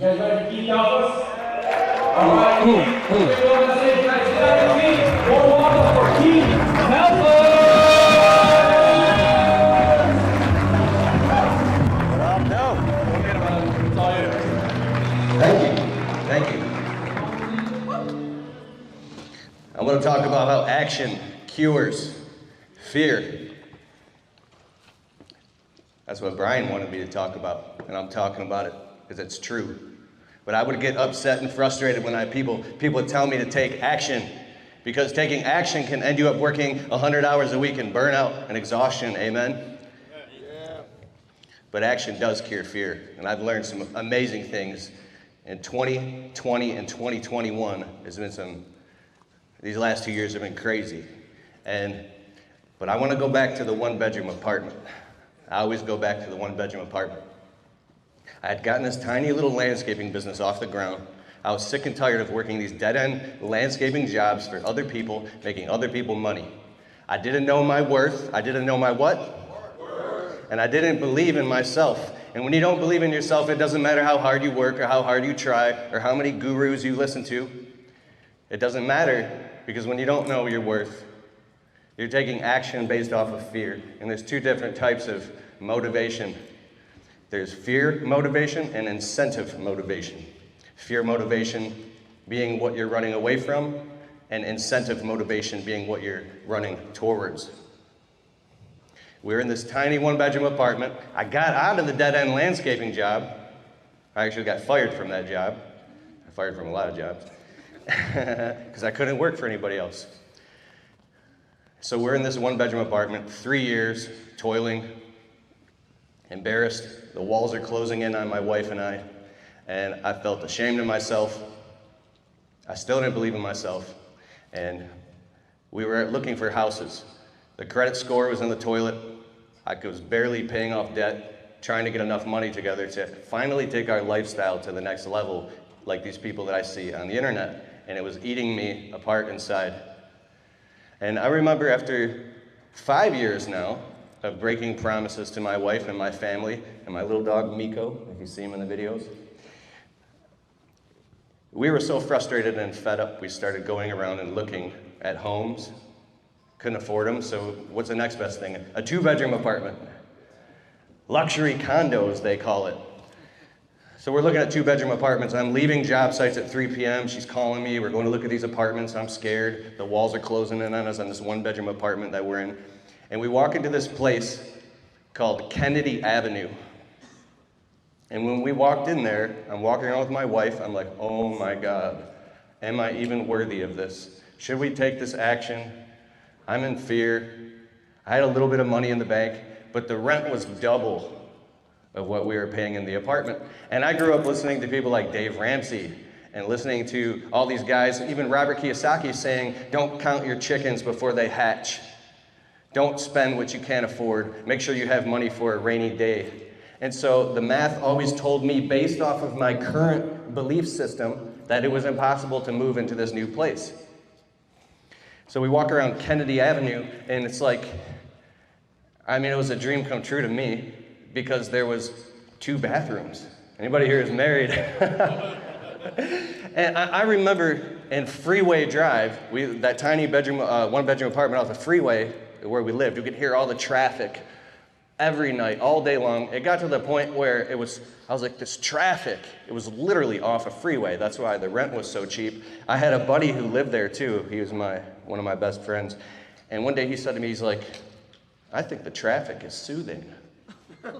guys ready to keep Kalfas? All right, let's say guys, get out of your feet. More welcome for Keith Kalfas! What up, no? It's all you. Thank you. I want to talk about how action cures fear. That's what Brian wanted me to talk about, and I'm talking about it because it's true. But I would get upset and frustrated when people would tell me to take action, because taking action can end you up working 100 hours a week in burnout and exhaustion, amen? Yeah. But action does cure fear, and I've learned some amazing things in 2020 and 2021. These last 2 years have been crazy. But I want to go back to the one-bedroom apartment. I always go back to the one-bedroom apartment. I had gotten this tiny little landscaping business off the ground. I was sick and tired of working these dead-end landscaping jobs for other people, making other people money. I didn't know my worth. I didn't know my what? Worth. And I didn't believe in myself. And when you don't believe in yourself, it doesn't matter how hard you work or how hard you try or how many gurus you listen to. It doesn't matter, because when you don't know your worth, you're taking action based off of fear. And there's two different types of motivation. There's fear motivation and incentive motivation. Fear motivation being what you're running away from, and incentive motivation being what you're running towards. We're in this tiny one-bedroom apartment. I got out of the dead-end landscaping job. I actually got fired from that job. I fired from a lot of jobs because I couldn't work for anybody else. So we're in this one-bedroom apartment, 3 years, toiling, embarrassed. The walls are closing in on my wife and I felt ashamed of myself. I still didn't believe in myself, and we were looking for houses. The credit score was in the toilet. I was barely paying off debt, trying to get enough money together to finally take our lifestyle to the next level, like these people that I see on the internet, and it was eating me apart inside. And I remember after 5 years now of breaking promises to my wife and my family and my little dog Miko, if you see him in the videos, we were so frustrated and fed up, we started going around and looking at homes. Couldn't afford them, so what's the next best thing? A 2-bedroom apartment. Luxury condos, they call it. So we're looking at 2-bedroom apartments. I'm leaving job sites at 3 p.m. She's calling me. We're going to look at these apartments. I'm scared. The walls are closing in on us on this 1-bedroom apartment that we're in. And we walk into this place called Kennedy Avenue. And when we walked in there, I'm walking around with my wife. I'm like, oh my God, am I even worthy of this? Should we take this action? I'm in fear. I had a little bit of money in the bank, but the rent was double of what we were paying in the apartment. And I grew up listening to people like Dave Ramsey and listening to all these guys, even Robert Kiyosaki saying, don't count your chickens before they hatch. Don't spend what you can't afford. Make sure you have money for a rainy day. And so the math always told me, based off of my current belief system, that it was impossible to move into this new place. So we walk around Kennedy Avenue, and it's like, it was a dream come true to me, because there was 2 bathrooms. Anybody here is married? And I remember in Freeway Drive, that tiny bedroom, 1-bedroom apartment off the freeway where we lived, you could hear all the traffic every night, all day long. It got to the point where I was like, this traffic, it was literally off a freeway. That's why the rent was so cheap. I had a buddy who lived there too. He was one of my best friends. And one day he said to me, he's like, I think the traffic is soothing. I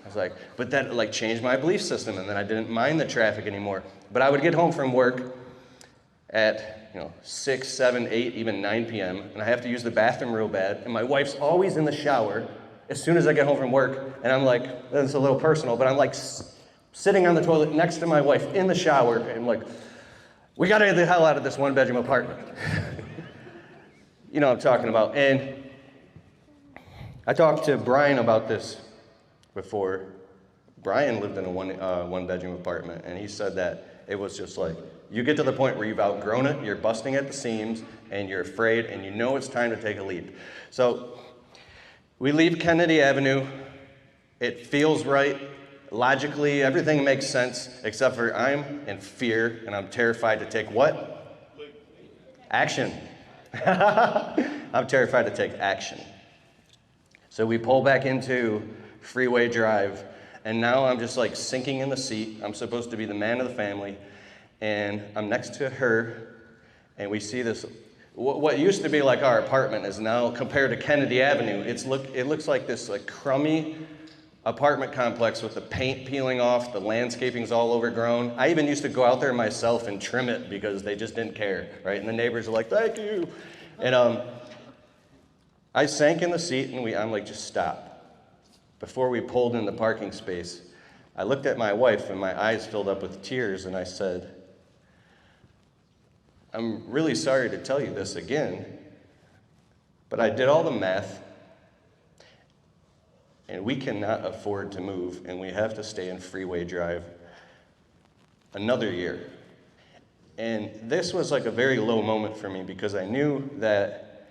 was like, but that changed my belief system, and then I didn't mind the traffic anymore. But I would get home from work at 6, 7, 8, even 9 p.m., and I have to use the bathroom real bad, and my wife's always in the shower as soon as I get home from work, and I'm like, it's a little personal, but I'm like sitting on the toilet next to my wife in the shower, and I'm like, we gotta get the hell out of this 1-bedroom apartment. You know what I'm talking about. And I talked to Brian about this before. Brian lived in a one-bedroom apartment, and he said that it was just like, you get to the point where you've outgrown it, you're busting at the seams, and you're afraid, and you know it's time to take a leap. So we leave Kennedy Avenue. It feels right. logically, everything makes sense, except for I'm in fear and I'm terrified to take what? Action. I'm terrified to take action. So we pull back into freeway drive, and now I'm just like sinking in the seat. I'm supposed to be the man of the family, and I'm next to her, and we see this, what used to be like our apartment is now, compared to Kennedy Avenue, it looks like this like crummy apartment complex with the paint peeling off, the landscaping's all overgrown. I even used to go out there myself and trim it because they just didn't care, right? And the neighbors are like, thank you. And I sank in the seat, and I'm like, just stop. Before we pulled in the parking space, I looked at my wife, and my eyes filled up with tears, and I said, I'm really sorry to tell you this again, but I did all the math, and we cannot afford to move, and we have to stay in freeway drive another year. And this was like a very low moment for me because I knew that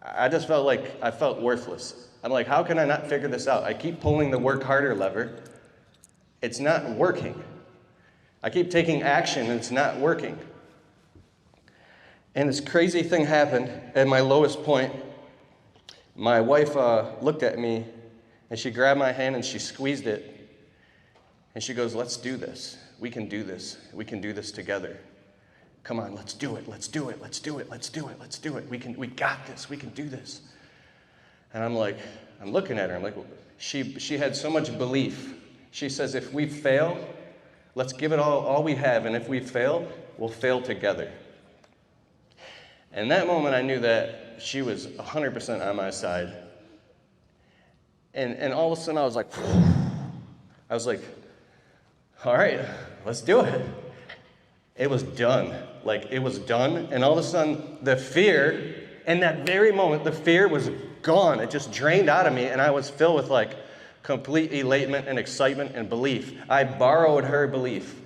I just felt like I felt worthless. I'm like, how can I not figure this out? I keep pulling the work harder lever. It's not working. I keep taking action, and it's not working. And this crazy thing happened at my lowest point. My wife looked at me, and she grabbed my hand, and she squeezed it. And she goes, let's do this. We can do this. We can do this together. Come on, let's do it. Let's do it. Let's do it. Let's do it. Let's do it. We got this. We can do this. And I'm like, I'm looking at her. I'm like, she had so much belief. She says, if we fail, let's give it all we have. And if we fail, we'll fail together. And that moment, I knew that she was 100% on my side. And all of a sudden, I was like, all right, let's do it. It was done. Like, it was done. And all of a sudden, the fear, in that very moment, the fear was gone. It just drained out of me, and I was filled with, like, complete elatement and excitement and belief. I borrowed her belief.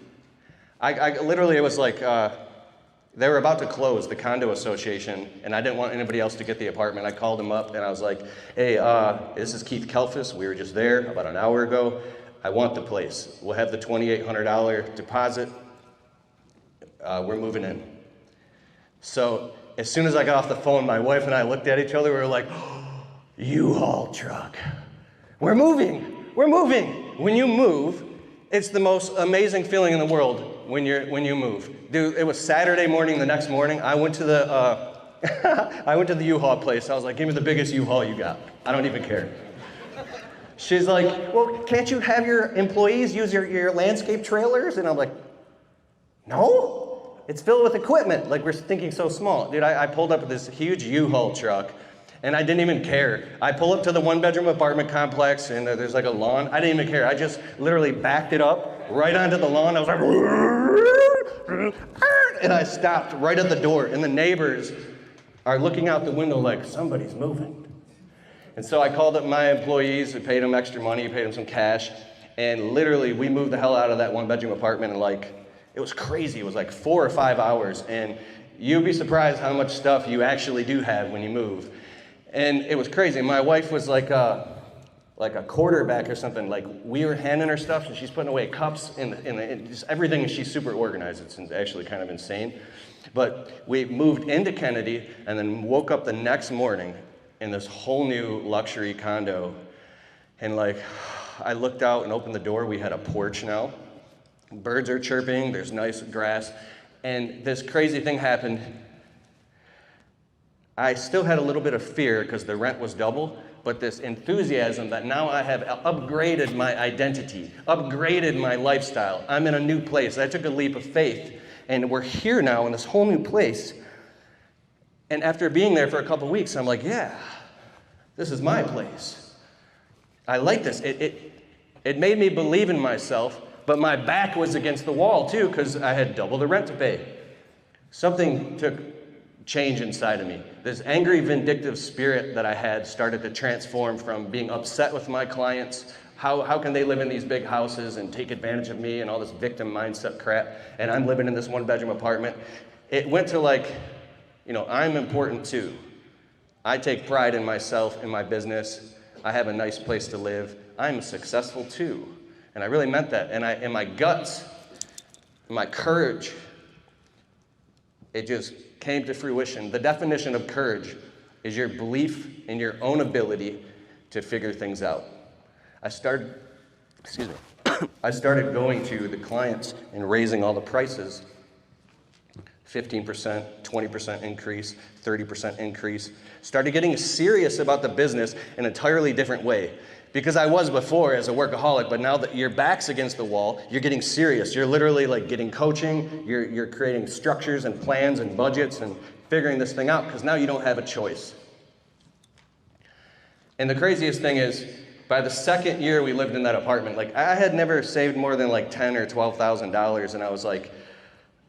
I literally, it was like, they were about to close the condo association, and I didn't want anybody else to get the apartment. I called them up, and I was like, hey, this is Keith Kalfas. We were just there about an hour ago. I want the place. We'll have the $2,800 deposit. We're moving in. So as soon as I got off the phone, my wife and I looked at each other. We were like, U-Haul truck. We're moving. We're moving. When you move, it's the most amazing feeling in the world when you move. Dude, it was Saturday morning. The next morning, I went to the U-Haul place. I was like, give me the biggest U-Haul you got. I don't even care. She's like, well, can't you have your employees use your landscape trailers? And I'm like, no, it's filled with equipment. Like, we're thinking so small. Dude, I pulled up with this huge U-Haul truck, and I didn't even care. I pull up to the one-bedroom apartment complex, and there's like a lawn. I didn't even care. I just literally backed it up right onto the lawn. I was like, and I stopped right at the door, and the neighbors are looking out the window like, somebody's moving. And so I called up my employees and paid them extra money, paid them some cash, and literally we moved the hell out of that one-bedroom apartment in it was crazy. It was like 4 or 5 hours, and you'd be surprised how much stuff you actually do have when you move. And it was crazy. My wife was like a quarterback or something. Like, we were handing her stuff, and she's putting away cups and just everything. She's super organized. It's actually kind of insane. But we moved into Kennedy and then woke up the next morning in this whole new luxury condo. And like, I looked out and opened the door. We had a porch now. Birds are chirping. There's nice grass. And this crazy thing happened. I still had a little bit of fear because the rent was double, but this enthusiasm that now I have upgraded my identity, upgraded my lifestyle. I'm in a new place. I took a leap of faith, and we're here now in this whole new place. And after being there for a couple weeks, I'm like, yeah, this is my place. I like this. It made me believe in myself, but my back was against the wall too because I had double the rent to pay. Something took change inside of me. This angry, vindictive spirit that I had started to transform from being upset with my clients. How can they live in these big houses and take advantage of me and all this victim mindset crap, and I'm living in this one-bedroom apartment. It went to like, I'm important too. I take pride in myself, in my business. I have a nice place to live. I'm successful too. And I really meant that. And in my guts, my courage, it just came to fruition. The definition of courage is your belief in your own ability to figure things out. I started going to the clients and raising all the prices, 15%, 20% increase, 30% increase. Started getting serious about the business in an entirely different way. Because I was before as a workaholic, but now that your back's against the wall, you're getting serious. You're literally like getting coaching, you're creating structures and plans and budgets and figuring this thing out, because now you don't have a choice. And the craziest thing is, by the second year we lived in that apartment, like I had never saved more than like $10,000 or $12,000, and I was like,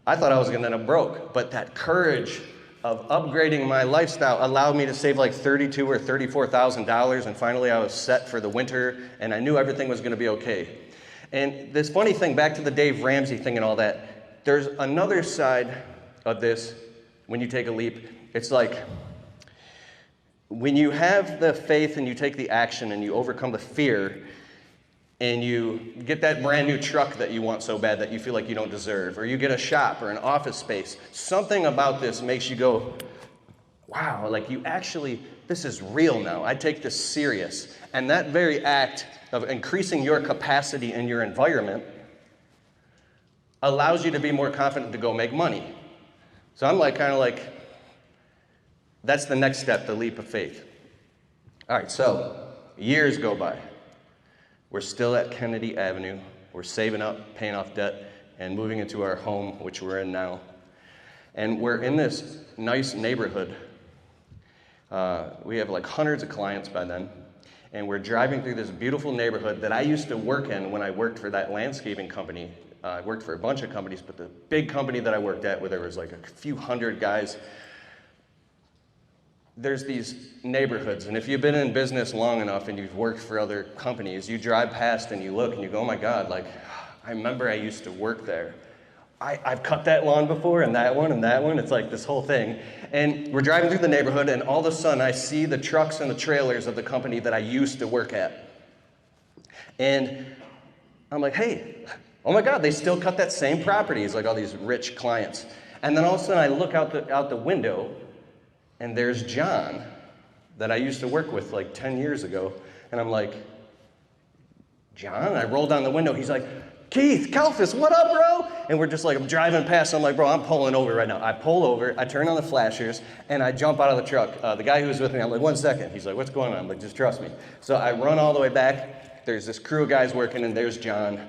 I thought I was gonna end up broke, but that courage of upgrading my lifestyle allowed me to save like $32,000 or $34,000, and finally I was set for the winter, and I knew everything was gonna be okay. And this funny thing, back to the Dave Ramsey thing and all that, there's another side of this when you take a leap. It's like, when you have the faith and you take the action and you overcome the fear and you get that brand new truck that you want so bad that you feel like you don't deserve, or you get a shop or an office space, something about this makes you go, wow, like you actually, this is real now. I take this serious. And that very act of increasing your capacity in your environment allows you to be more confident to go make money. So I'm like, kind of like, that's the next step, the leap of faith. All right, so years go by. We're still at Kennedy Avenue. We're saving up, paying off debt, and moving into our home, which we're in now. And we're in this nice neighborhood. We have like hundreds of clients by then. And we're driving through this beautiful neighborhood that I used to work in when I worked for that landscaping company. I worked for a bunch of companies, but the big company that I worked at, where there was like a few hundred guys, there's these neighborhoods, and if you've been in business long enough and you've worked for other companies, you drive past and you look and you go, oh my God, like, I remember I used to work there. I've cut that lawn before, and that one, and that one. It's like this whole thing. And we're driving through the neighborhood, and all of a sudden I see the trucks and the trailers of the company that I used to work at. And I'm like, hey, oh my God, they still cut that same property. It's like all these rich clients. And then all of a sudden I look out the window, and there's John that I used to work with like 10 years ago. And I'm like, John? I roll down the window. He's like, Keith, Kalfas, what up, bro? And we're just like, I'm driving past. I'm like, bro, I'm pulling over right now. I pull over, I turn on the flashers, and I jump out of the truck. The guy who was with me, I'm like, 1 second. He's like, what's going on? I'm like, just trust me. So I run all the way back. There's this crew of guys working, and there's John.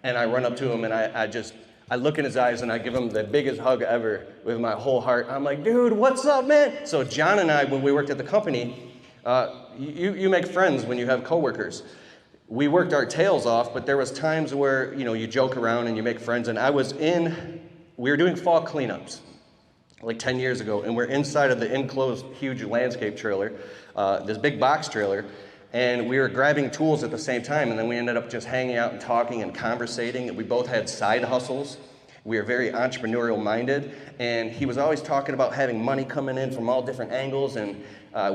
And I run up to him, and I look in his eyes, and I give him the biggest hug ever with my whole heart. I'm like, dude, what's up, man? So John and I, when we worked at the company, you make friends when you have coworkers. We worked our tails off, but there was times where, you joke around and you make friends. And we were doing fall cleanups like 10 years ago, and we're inside of the enclosed huge landscape trailer, this big box trailer, and we were grabbing tools at the same time, and then we ended up just hanging out and talking and conversating, and we both had side hustles. We were very entrepreneurial minded, and he was always talking about having money coming in from all different angles, and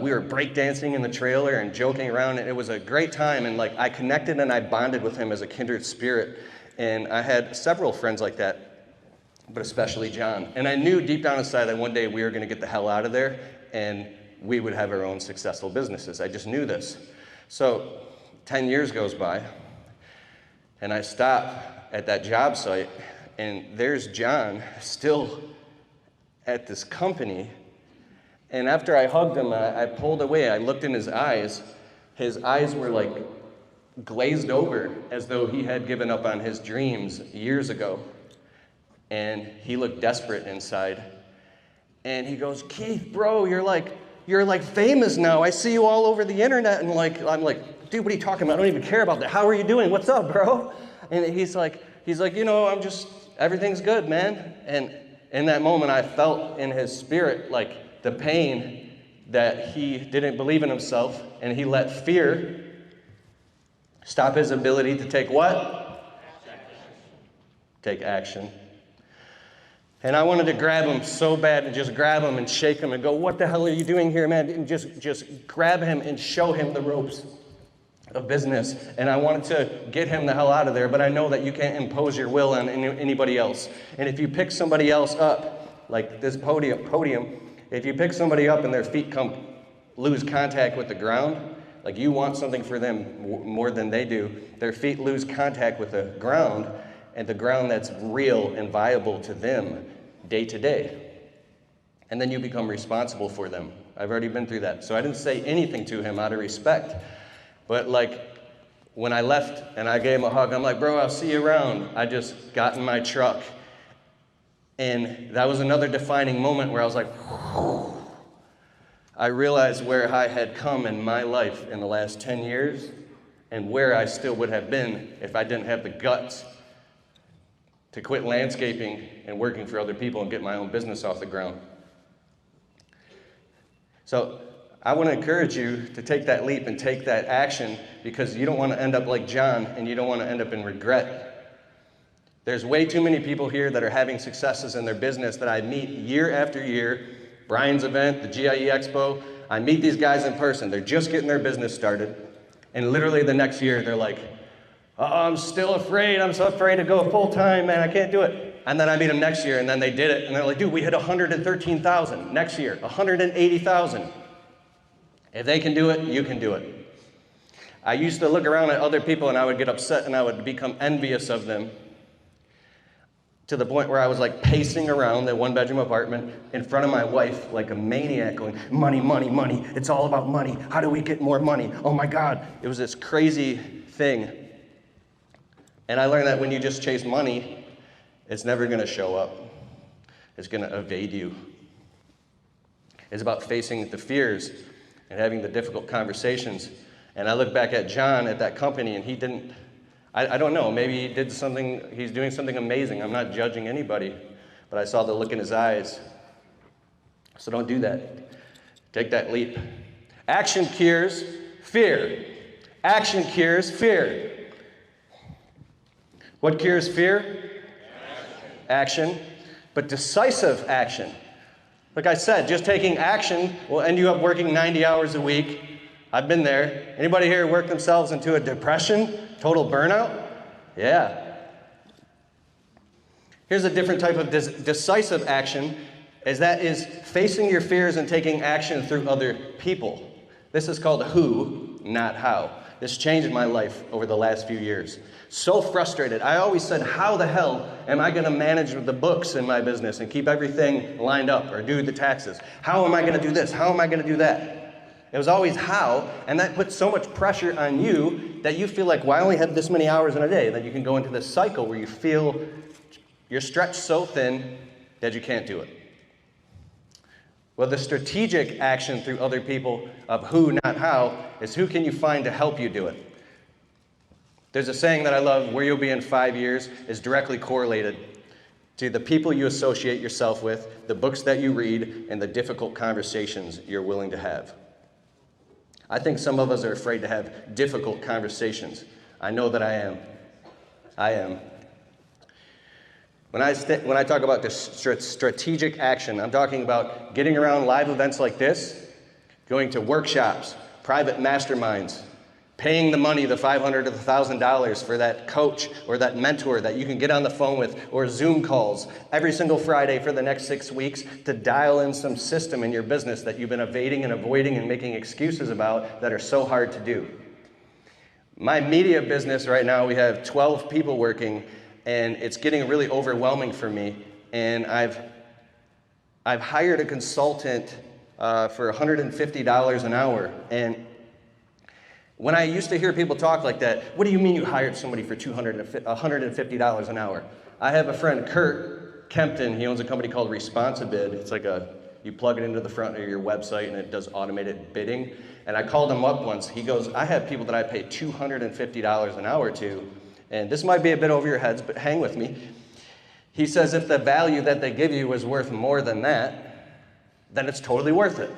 we were breakdancing in the trailer and joking around, and it was a great time, and like I connected and I bonded with him as a kindred spirit, and I had several friends like that, but especially John. And I knew deep down inside that one day we were gonna get the hell out of there, and we would have our own successful businesses. I just knew this. So 10 years goes by, and I stop at that job site, and there's John still at this company. And after I hugged him, I pulled away. I looked in his eyes. His eyes were like glazed over, as though he had given up on his dreams years ago. And he looked desperate inside. And he goes, Keith, bro, you're like famous now. I see you all over the internet. And I'm like, dude, what are you talking about? I don't even care about that. How are you doing? What's up, bro? And he's like, everything's good, man. And in that moment, I felt in his spirit, like the pain that he didn't believe in himself, and he let fear stop his ability to take what? Take action. And I wanted to grab him so bad, and just grab him and shake him and go, what the hell are you doing here, man? And just grab him and show him the ropes. of business, and I wanted to get him the hell out of there, but I know that you can't impose your will on anybody else. And if you pick somebody else up, like this podium, if you pick somebody up and their feet lose contact with the ground, like you want something for them more than they do, their feet lose contact with the ground, and the ground that's real and viable to them day to day. And then you become responsible for them. I've already been through that. So I didn't say anything to him out of respect. But like, when I left and I gave him a hug, I'm like, bro, I'll see you around. I just got in my truck. And that was another defining moment where I was like, whew. I realized where I had come in my life in the last 10 years and where I still would have been if I didn't have the guts to quit landscaping and working for other people and get my own business off the ground. So I want to encourage you to take that leap and take that action, because you don't want to end up like John, and you don't want to end up in regret. There's way too many people here that are having successes in their business that I meet year after year. Brian's event, the GIE Expo, I meet these guys in person. They're just getting their business started. And literally the next year, they're like, oh, I'm still afraid. I'm so afraid to go full time, man. I can't do it. And then I meet them next year, and then they did it. And they're like, dude, we hit 113,000. Next year, 180,000. If they can do it, you can do it. I used to look around at other people, and I would get upset, and I would become envious of them, to the point where I was like pacing around the one-bedroom apartment in front of my wife like a maniac, going, money, money, money. It's all about money. How do we get more money? Oh my God. It was this crazy thing. And I learned that when you just chase money, it's never going to show up. It's going to evade you. It's about facing the fears and having the difficult conversations. And I look back at John at that company, and he didn't, I don't know, maybe he did something, he's doing something amazing. I'm not judging anybody, but I saw the look in his eyes. So don't do that. Take that leap. Action cures fear. Action cures fear. What cures fear? Action. But decisive action. Like I said, just taking action will end you up working 90 hours a week. I've been there. Anybody here work themselves into a depression? Total burnout? Yeah. Here's a different type of decisive action, that is facing your fears and taking action through other people. This is called who, not how. This changed my life over the last few years. So frustrated. I always said, how the hell am I going to manage the books in my business and keep everything lined up or do the taxes? How am I going to do this? How am I going to do that? It was always how, and that puts so much pressure on you that you feel like, well, I only have this many hours in a day. That you can go into this cycle where you feel you're stretched so thin that you can't do it. Well, the strategic action through other people of who, not how, is who can you find to help you do it? There's a saying that I love, where you'll be in 5 years is directly correlated to the people you associate yourself with, the books that you read, and the difficult conversations you're willing to have. I think some of us are afraid to have difficult conversations. I know that I am. I am. When I talk about this strategic action, I'm talking about getting around live events like this, going to workshops, private masterminds, paying the money, the $500 to the $1,000 for that coach or that mentor that you can get on the phone with, or Zoom calls every single Friday for the next 6 weeks to dial in some system in your business that you've been evading and avoiding and making excuses about that are so hard to do. My media business right now, we have 12 people working, and it's getting really overwhelming for me. And I've hired a consultant for $150 an hour. And when I used to hear people talk like that, what do you mean you hired somebody for $150 an hour? I have a friend, Kurt Kempton. He owns a company called Responsibid. It's like you plug it into the front of your website and it does automated bidding. And I called him up once. He goes, I have people that I pay $250 an hour to, and this might be a bit over your heads, but hang with me. He says if the value that they give you is worth more than that, then it's totally worth it.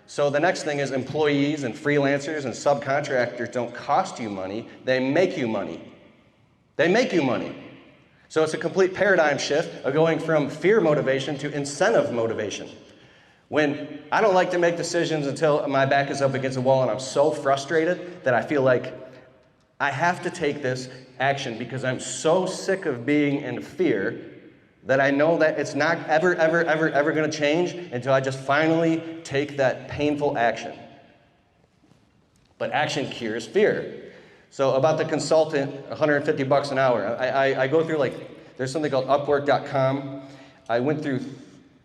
So the next thing is employees and freelancers and subcontractors don't cost you money, they make you money. They make you money. So it's a complete paradigm shift of going from fear motivation to incentive motivation. When I don't like to make decisions until my back is up against the wall and I'm so frustrated that I feel like I have to take this action because I'm so sick of being in fear that I know that it's not ever going to change until I just finally take that painful action. But action cures fear. So about the consultant, $150 an hour. I go through there's something called Upwork.com. I went through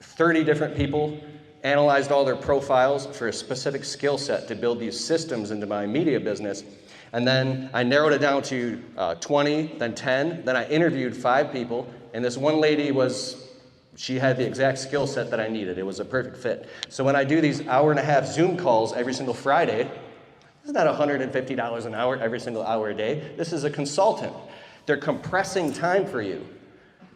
30 different people, analyzed all their profiles for a specific skill set to build these systems into my media business. And then I narrowed it down to 20, then 10. Then I interviewed 5 people. And this one lady she had the exact skill set that I needed. It was a perfect fit. So when I do these hour-and-a-half Zoom calls every single Friday, this is not $150 an hour every single hour a day. This is a consultant. They're compressing time for you.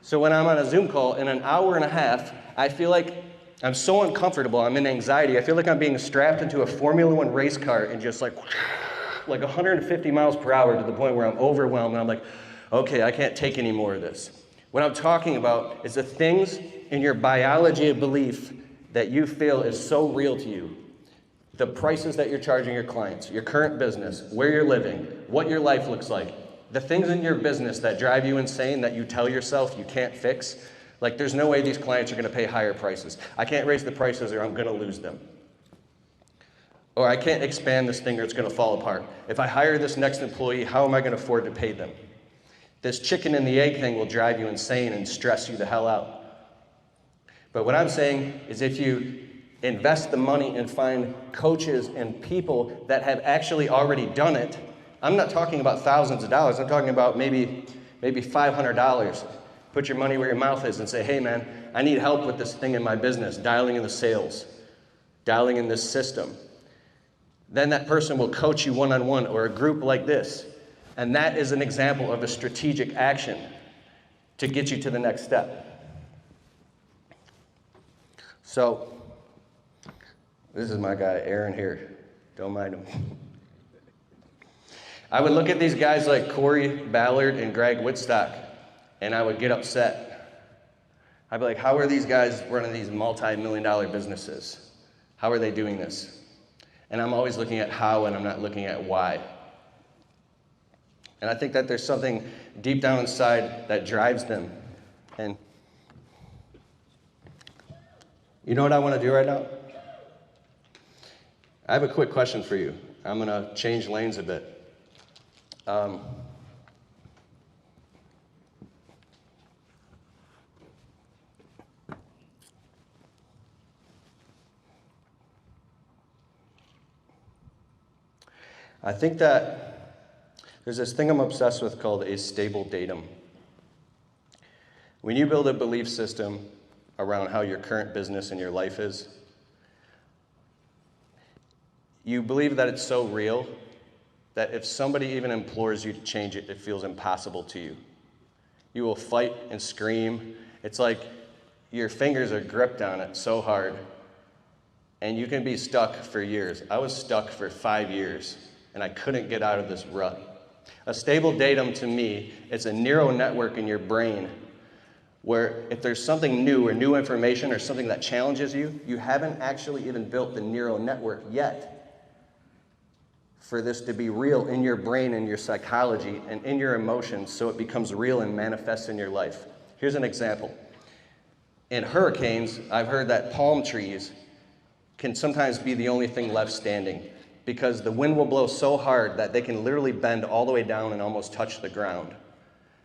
So when I'm on a Zoom call in an hour and a half, I feel like I'm so uncomfortable. I'm in anxiety. I feel like I'm being strapped into a Formula One race car and just like 150 miles per hour to the point where I'm overwhelmed and I'm like, okay, I can't take any more of this. What I'm talking about is the things in your biology of belief that you feel is so real to you. The prices that you're charging your clients, your current business, where you're living, what your life looks like, the things in your business that drive you insane that you tell yourself you can't fix. Like, there's no way these clients are going to pay higher prices. I can't raise the prices or I'm going to lose them. Or I can't expand this thing or it's going to fall apart. If I hire this next employee, how am I going to afford to pay them? This chicken and the egg thing will drive you insane and stress you the hell out. But what I'm saying is if you invest the money and find coaches and people that have actually already done it, I'm not talking about thousands of dollars, I'm talking about maybe $500. Put your money where your mouth is and say, hey man, I need help with this thing in my business, dialing in the sales, dialing in this system. Then that person will coach you one-on-one or a group like this. And that is an example of a strategic action to get you to the next step. So, this is my guy, Aaron here. Don't mind him. I would look at these guys like Corey Ballard and Greg Whitstock, and I would get upset. I'd be like, how are these guys running these multi-million-dollar businesses? How are they doing this? And I'm always looking at how, and I'm not looking at why. And I think that there's something deep down inside that drives them. And you know what I want to do right now? I have a quick question for you. I'm going to change lanes a bit. I think that there's this thing I'm obsessed with called a stable datum. When you build a belief system around how your current business and your life is, you believe that it's so real that if somebody even implores you to change it, it feels impossible to you. You will fight and scream. It's like your fingers are gripped on it so hard, and you can be stuck for years. I was stuck for 5 years, and I couldn't get out of this rut. A stable datum to me is a neural network in your brain where if there's something new or new information or something that challenges you, you haven't actually even built the neural network yet for this to be real in your brain and your psychology and in your emotions so it becomes real and manifests in your life. Here's an example. In hurricanes, I've heard that palm trees can sometimes be the only thing left standing because the wind will blow so hard that they can literally bend all the way down and almost touch the ground.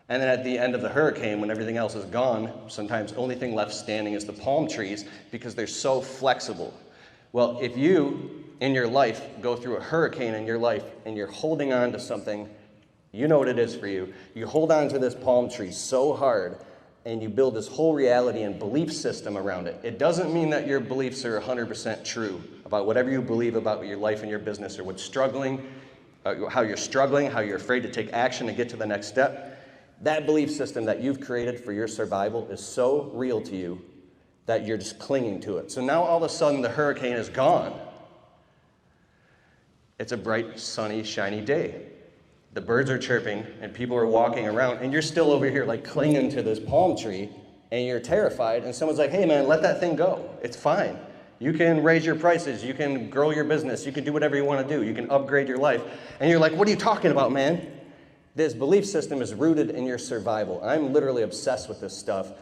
And then at the end of the hurricane, when everything else is gone, sometimes the only thing left standing is the palm trees because they're so flexible. Well, if you, in your life, go through a hurricane in your life and you're holding on to something, you know what it is for you. You hold on to this palm tree so hard and you build this whole reality and belief system around it. It doesn't mean that your beliefs are 100% true about whatever you believe about your life and your business or what's struggling, how you're struggling, how you're afraid to take action and get to the next step. That belief system that you've created for your survival is so real to you that you're just clinging to it. So now all of a sudden the hurricane is gone. It's a bright, sunny, shiny day. The birds are chirping and people are walking around and you're still over here like clinging to this palm tree and you're terrified and someone's like, hey man, let that thing go. It's fine. You can raise your prices, you can grow your business, you can do whatever you want to do, you can upgrade your life. And you're like, what are you talking about, man? This belief system is rooted in your survival. I'm literally obsessed with this stuff.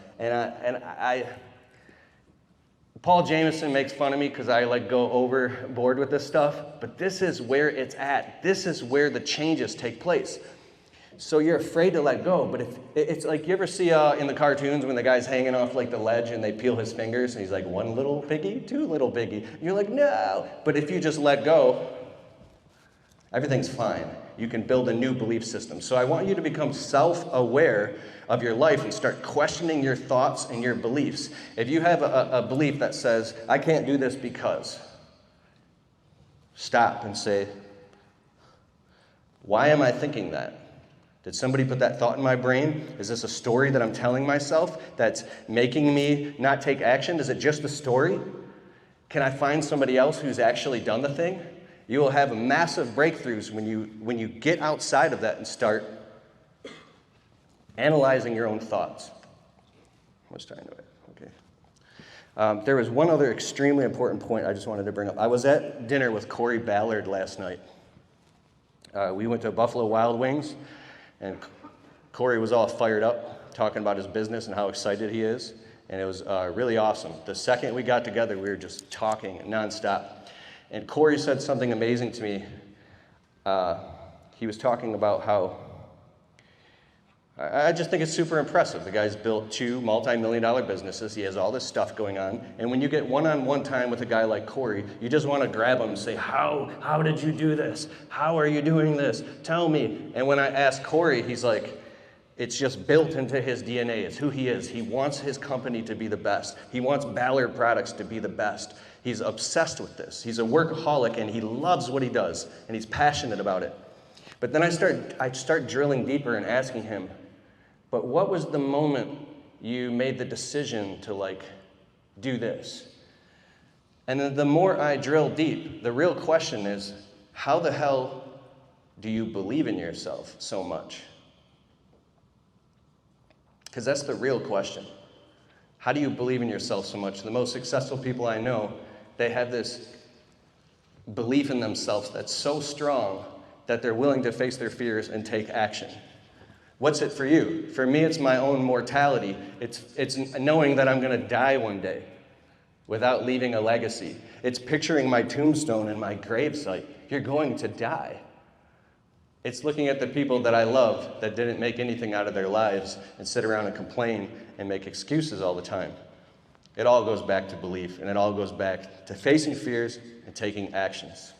Paul Jameson makes fun of me because I like go overboard with this stuff, but this is where it's at. This is where the changes take place. So you're afraid to let go, but if it's like, you ever see in the cartoons when the guy's hanging off like the ledge and they peel his fingers and he's like, 1 little piggy, 2 little piggy. And you're like, no. But if you just let go, everything's fine. You can build a new belief system. So I want you to become self-aware of your life and start questioning your thoughts and your beliefs. If you have a belief that says, I can't do this because, stop and say, why am I thinking that? Did somebody put that thought in my brain? Is this a story that I'm telling myself that's making me not take action? Is it just a story? Can I find somebody else who's actually done the thing? You will have massive breakthroughs when you get outside of that and start analyzing your own thoughts. Let's try into it. Okay. There was one other extremely important point I just wanted to bring up. I was at dinner with Corey Ballard last night. We went to Buffalo Wild Wings, and Corey was all fired up, talking about his business and how excited he is, and it was really awesome. The second we got together, we were just talking nonstop. And Corey said something amazing to me. He was talking about how, I just think it's super impressive. The guy's built 2 multi-million-dollar businesses. He has all this stuff going on. And when you get one-on-one time with a guy like Corey, you just want to grab him and say, how did you do this? How are you doing this? Tell me. And when I ask Corey, he's like, it's just built into his DNA. It's who he is. He wants his company to be the best. He wants Ballard products to be the best. He's obsessed with this. He's a workaholic, and he loves what he does, and he's passionate about it. But then I start drilling deeper and asking him, but what was the moment you made the decision to do this? And then the more I drill deep, the real question is, how the hell do you believe in yourself so much? Because that's the real question. How do you believe in yourself so much? The most successful people I know, they have this belief in themselves that's so strong that they're willing to face their fears and take action. What's it for you? For me, it's my own mortality. It's knowing that I'm going to die one day without leaving a legacy. It's picturing my tombstone and my gravesite. You're going to die. It's looking at the people that I love that didn't make anything out of their lives and sit around and complain and make excuses all the time. It all goes back to belief, and it all goes back to facing fears and taking actions.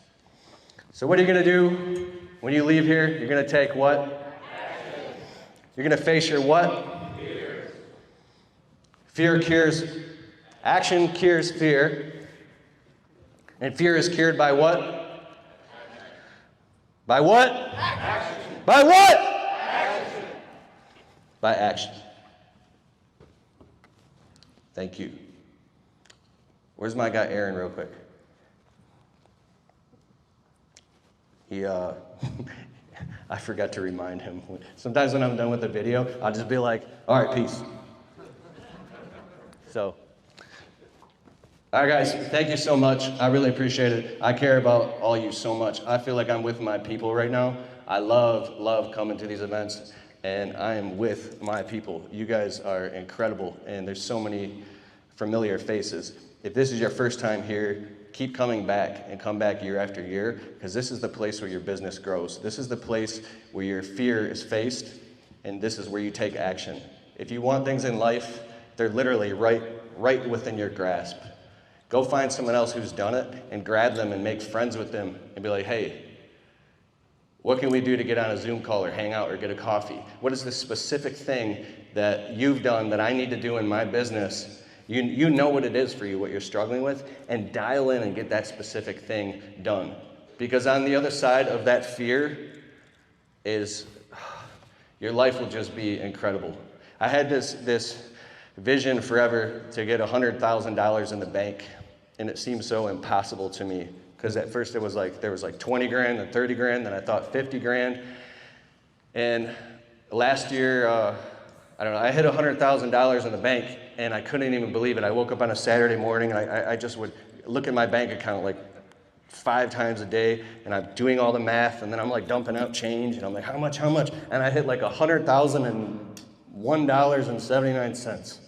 So what are you going to do when you leave here? You're going to take what? Action. You're going to face your what? Fear. Fear cures, action cures fear. And fear is cured by what? By what? Action. By what? Action. By action. Thank you. Where's my guy Aaron real quick? He, I forgot to remind him. Sometimes when I'm done with the video, I'll just be like, all right, peace. So, all right, guys, thank you so much. I really appreciate it. I care about all you so much. I feel like I'm with my people right now. I love coming to these events, and I am with my people. You guys are incredible, and there's so many familiar faces. If this is your first time here, keep coming back and come back year after year, because this is the place where your business grows. This is the place where your fear is faced, and this is where you take action. If you want things in life, they're literally right within your grasp. Go find someone else who's done it and grab them and make friends with them and be like, hey, what can we do to get on a Zoom call or hang out or get a coffee? What is the specific thing that you've done that I need to do in my business? You know what it is for you, what you're struggling with, and dial in and get that specific thing done. Because on the other side of that fear is your life will just be incredible. I had this vision forever to get $100,000 in the bank, and it seemed so impossible to me. Because at first it was like, there was like 20 grand and 30 grand, then I thought 50 grand. And last year, I don't know, I hit $100,000 in the bank, and I couldn't even believe it. I woke up on a Saturday morning, and I just would look at my bank account like, 5 times a day, and I'm doing all the math, and then I'm like dumping out change, and I'm like, how much? And I hit like $100,001.79.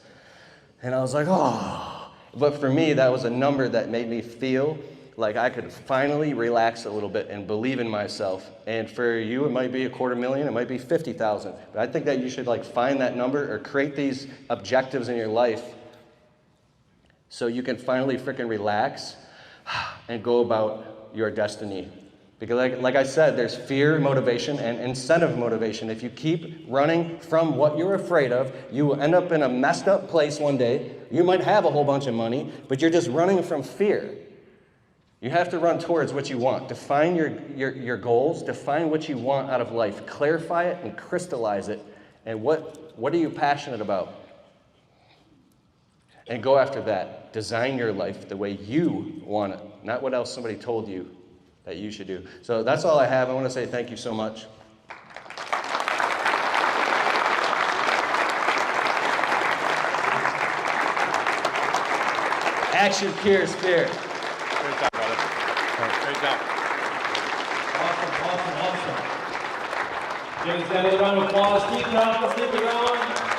And I was like, oh. But for me, that was a number that made me feel like I could finally relax a little bit and believe in myself. And for you, it might be $250,000, it might be 50,000. But I think that you should like find that number or create these objectives in your life so you can finally freaking relax and go about your destiny. Because like I said, there's fear motivation and incentive motivation. If you keep running from what you're afraid of, you will end up in a messed up place one day. You might have a whole bunch of money, but you're just running from fear. You have to run towards what you want. Define your goals. Define what you want out of life. Clarify it and crystallize it. And what are you passionate about? And go after that. Design your life the way you want it, not what else somebody told you that you should do. So that's all I have. I want to say thank you so much. Action cures fear. Great job, brother. Great job. Awesome. Give us another round of applause. Keep it going.